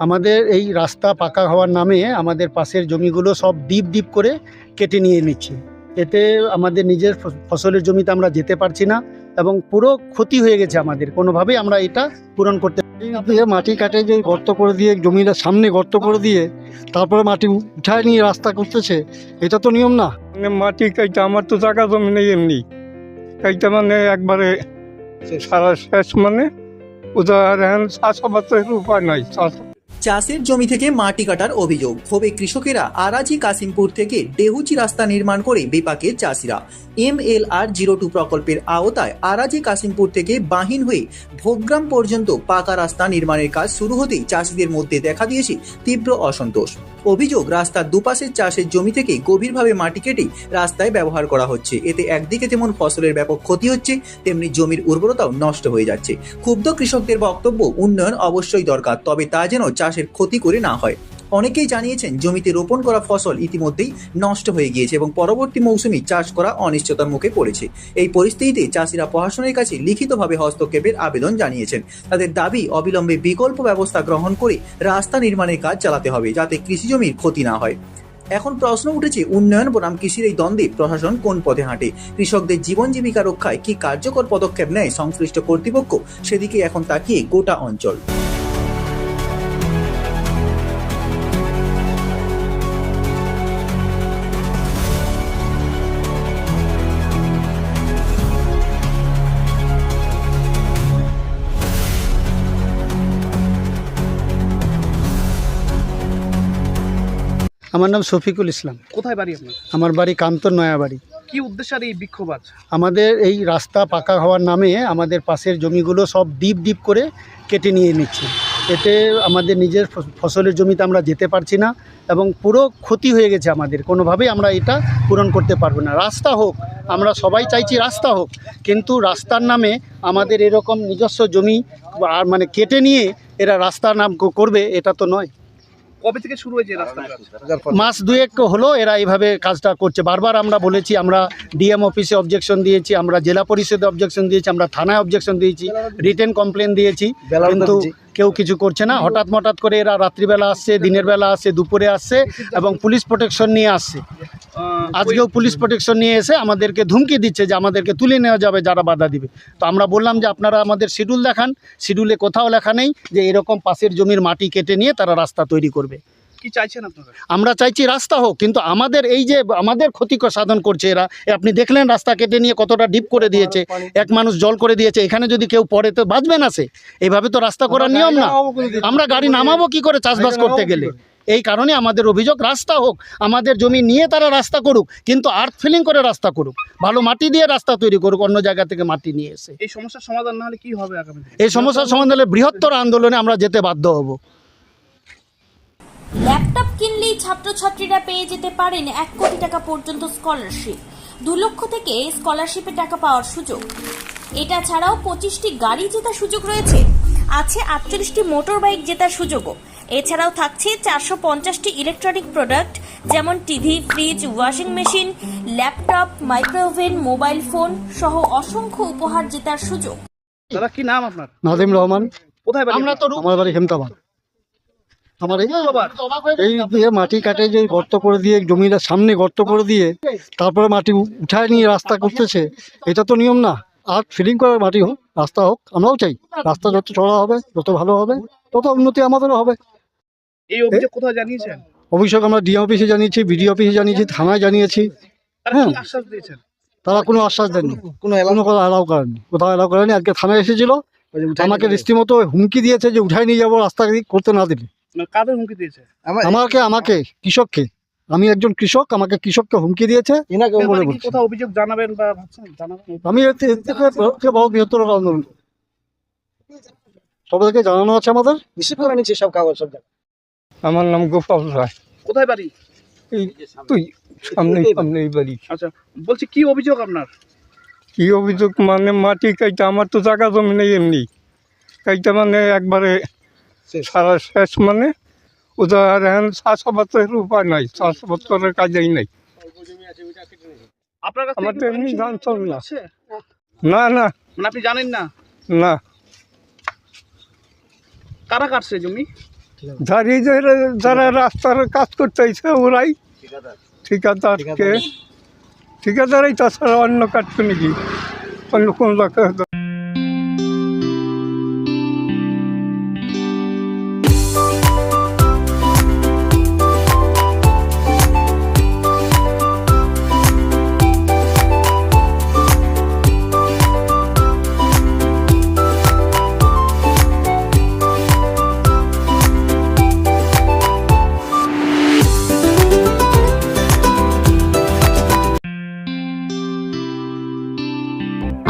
আমাদের এই রাস্তা পাকা হওয়ার নামে আমাদের পাশের জমিগুলো সব ডিপ ডিপ করে কেটে নিয়ে নিচ্ছে। এতে আমাদের নিজের ফসলের জমিতে আমরা যেতে পারছি না এবং পুরো ক্ষতি হয়ে গেছে আমাদের। কোনোভাবেই আমরা এটা পূরণ করতে মাটি কাটে যে গর্ত করে দিয়ে জমিটার সামনে গর্ত করে দিয়ে তারপরে মাটি উঠায় নিয়ে রাস্তা করতেছে, এটা তো নিয়ম না। মাটি কাইটা আমার তো জায়গা জমি নেই, এমনি কাইটা মানে একবারে সারা শেষ, মানে উদাহরণ চাষাবাদের উপায় নাই। চাষের জমি থেকে মাটি কাটার অভিযোগ, ক্ষোভে কৃষকেরা। আরাজি কাশিমপুর থেকে ডেহুচি রাস্তা নির্মাণ করে বিপাকে চাষিরা। MLR-02 প্রকল্পের আওতায় আরাজি কাশিমপুর থেকে বাহিন হয়ে ভোগগ্রাম পর্যন্ত পাকা রাস্তা নির্মাণের কাজ শুরু হতেই চাষিদের মধ্যে দেখা দিয়েছে তীব্র অসন্তোষ। অভিযোগ, রাস্তার দুপাশের চাষের জমি থেকে গভীরভাবে মাটি কেটে রাস্তায় ব্যবহার করা হচ্ছে। এতে একদিকে যেমন ফসলের ব্যাপক ক্ষতি হচ্ছে, তেমনি জমির উর্বরতাও নষ্ট হয়ে যাচ্ছে। ক্ষুব্ধ কৃষকদের বক্তব্য, উন্নয়ন অবশ্যই দরকার, তবে তা যেন চাষের ক্ষতি করে না হয়। অনেকেই জানিয়েছেন জমিতে রোপণ করা ফসল ইতিমধ্যেই নষ্ট হয়ে গিয়েছে এবং পরবর্তী মৌসুমে চাষ করা অনিশ্চয়তার মুখে পড়েছে। এই পরিস্থিতিতে চাষিরা প্রশাসনের কাছে লিখিতভাবে হস্তক্ষেপের আবেদন জানিয়েছেন। তাদের দাবি, অবিলম্বে বিকল্প ব্যবস্থা গ্রহণ করে রাস্তা নির্মাণের কাজ চালাতে হবে, যাতে কৃষি জমির ক্ষতি না হয়। এখন প্রশ্ন উঠেছে, উন্নয়ন বনাম কৃষির এই দ্বন্দ্বে প্রশাসন কোন পথে হাঁটে? কৃষকদের জীবন জীবিকা রক্ষায় কি কার্যকর পদক্ষেপ নেয় সংশ্লিষ্ট কর্তৃপক্ষ? সেদিকে এখন তাকিয়ে গোটা অঞ্চল। আমার নাম শফিকুল ইসলাম। কোথায় বাড়ি আপনার? আমার বাড়ি কান্তর নয়াবাড়ি। কি উদ্দেশ্যে আর এই বিক্ষোভ আজ? আমাদের এই রাস্তা পাকা হওয়ার নামে আমাদের পাশের জমিগুলো সব ডিপ ডিপ করে কেটে নিয়ে নিচ্ছে। এতে আমাদের নিজের ফসলের জমিতে আমরা যেতে পারছি না এবং পুরো ক্ষতি হয়ে গেছে আমাদের। কোনোভাবেই আমরা এটা পূরণ করতে পারবো না। রাস্তা হোক, আমরা সবাই চাইছি রাস্তা হোক, কিন্তু রাস্তার নামে আমাদের এরকম নিজস্ব জমি আর মানে কেটে নিয়ে এরা রাস্তার নাম করবে, এটা তো নয়। কবে থেকে শুরু হয়েছে রাস্তা কাজ? মাস দুয়েক হলো এরা এইভাবে কাজটা করছে। বারবার আমরা বলেছি, আমরা ডিএম অফিসে অবজেকশন দিয়েছি, আমরা জেলা পরিষদে অবজেকশন দিয়েছি, আমরা থানায় অবজেকশন দিয়েছি, রিটেন কমপ্লেন দিয়েছি, কিন্তু কেউ কিছু করছে না। হঠাৎ মঠাৎ করে এরা রাত্রিবেলা আসছে, দিনের বেলা আসছে, দুপুরে আসছে এবং পুলিশ প্রোটেকশন নিয়ে আসছে। আজকেও পুলিশ প্রোটেকশন নিয়ে এসে আমাদেরকে ধুমকি দিচ্ছে যে আমাদেরকে তুলে নেওয়া যাবে যারা বাধা দিবে। তো আমরা বললাম যে আপনারা আমাদের শিডিউল দেখান। শিডিউলে কোথাও লেখা নেই যে এরকম পাশের জমির মাটি কেটে নিয়ে তারা রাস্তা তৈরি করবে। কি চাইছেন আপনারা? আমরা চাইছি রাস্তা হোক, কিন্তু আমাদের এই যে আমাদের ক্ষতি সাধন করছে এরা। আপনি দেখলেন রাস্তা কেটে নিয়ে কতটা ডিপ করে দিয়েছে, এক মানুষ জল করে দিয়েছে। এখানে যদি কেউ পড়ে তো বাঁচবে না সে। এইভাবে তো রাস্তা করার নিয়ম না। আমরা গাড়ি নামাবো কি করে চাষবাস করতে গেলে? এই কারণে আমাদের অভিযোগ, রাস্তা হোক, আমাদের জমি নিয়ে তারা রাস্তা করুক, কিন্তু আর্থ ফিলিং করে রাস্তা করুক, ভালো মাটি দিয়ে রাস্তা তৈরি করুক, অন্য জায়গা থেকে মাটি নিয়ে এসে। এই সমস্যার সমাধান না হলে কি হবে আগামী দিনে? এই সমস্যার সমাধানে বৃহত্তর আন্দোলনে আমরা যেতে বাধ্য হব। ল্যাপটপ কিনলেই ছাত্রছাত্রীরা পেয়ে যেতে পারেন 1 কোটি টাকা পর্যন্ত স্কলারশিপ। 2 লক্ষ থেকে স্কলারশিপের টাকা পাওয়ার সুযোগ। এটা ছাড়াও 25টি গাড়ি জেতার সুযোগ রয়েছে। আছে 48টি মোটর বাইক জেতার সুযোগও। এছাড়াও থাকছে 450টি ইলেকট্রনিক প্রোডাক্ট, যেমন TV, fridge, washing machine, laptop, micro oven, mobile phone সহ অসংখ্য উপহার জেতার সুযোগ। দাদা, কি নাম আপনার? নাদিম রহমান। কোথায় বাড়ি? আমরা তো আমার বাড়ি হেমতাবাদ। আমার আবার এই দিয়ে মাটি কাটে যে গর্ত করে দিয়ে জমিটার সামনে গর্ত করে দিয়ে তারপরে মাটি উঠায় নিয়ে রাস্তা করতেছে, এটা তো নিয়ম না। আর ফিলিং করার মাটি হোক, রাস্তা হোক, আমরাও চাই। রাস্তা যত চড়া হবে, যত ভালো হবে, তত উন্নতি আমাদেরও হবে। এই অভিযোগ কোথায় জানিয়েছেন? অভিযোগ আমরা ডিএম অফিসে জানিয়েছি, বিডিও অফিসে জানিয়েছি, থানায় জানিয়েছি। তারা হ্যাঁ। কি আশ্বাস দিয়েছেন? তারা কোনো আশ্বাস দেননি, কোনো কথা অ্যালাউ করেনি, কোথাও অ্যালাউ করেনি। আজকে থানায় এসেছিল, আমাকে রীতিমতো হুমকি দিয়েছে যে উঠাই নিয়ে যাবো রাস্তা করতে না দিলে। না, কাদের হুমকি দিয়েছে? আমাকে কৃষককে, আমি একজন কৃষক, আমাকে কৃষককে হুমকি দিয়েছে। এরপরে কি কোথাও অভিযোগ জানাবেন বা ভাবছেন জানাবেন? আমি এর থেকে বড় বৃহত্তর আন্দোলন সবাইকে জানানো আছে আমাদের। রিসিভ করে নিচ্ছে সব কাগজ সব। আমার নাম গোপাল রায়। কোথায় বাড়ি? এই তুই সামনেই বাড়ি। আচ্ছা, বলছি কি অভিযোগ আপনার? কি অভিযোগ মানে মাটি কাইটা আমার তো জায়গা জমি নেই, এমনি কাইটা মানে একবারে সারা শেষ, মানে উদাহরণ চাষাবাদের উপায় নাই, চাষাবাদ করার কাজেই নাই। আপনার কাছে আমার তো এমনি ধান চল না। আছে? না না মানে আপনি জানেন না? না, কারা কাটছে জমি? যারা রাস্তার কাজ করতে চাইছে ওরাই ঠিকাদারই, তাছাড়া অন্য কাটবে নাকি অন্য কোন লোকের।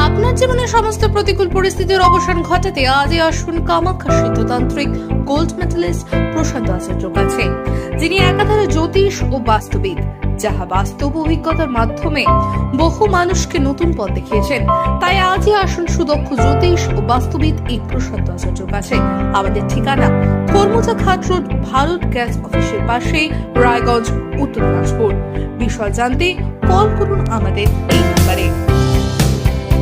আপনার জীবনের সমস্ত প্রতিকূল পরিস্থিতির অবসান ঘটাতে আজই আসুন কামাখ্যা সিদ্ধতান্ত্রিক গোল্ড মেডেলিস্ট প্রশান্ত আচার্যের কাছে, যিনি একাধারে জ্যোতিষ ও বাস্তুবিদ, যাহা বাস্তব অভিজ্ঞতার মাধ্যমে বহু মানুষকে নতুন পথ দেখিয়েছেন। তাই আজই আসুন সুদক্ষ জ্যোতিষ ও বাস্তুবিদ এই প্রশান্ত আচার্যের কাছে। আমাদের ঠিকানা কর্মজা ঘাট রোড, ভারত গ্যাস অফিসের পাশে, রায়গঞ্জ, উত্তর দিনাজপুর। বিষয় জানতে কল করুন আমাদের এই নাম্বারে।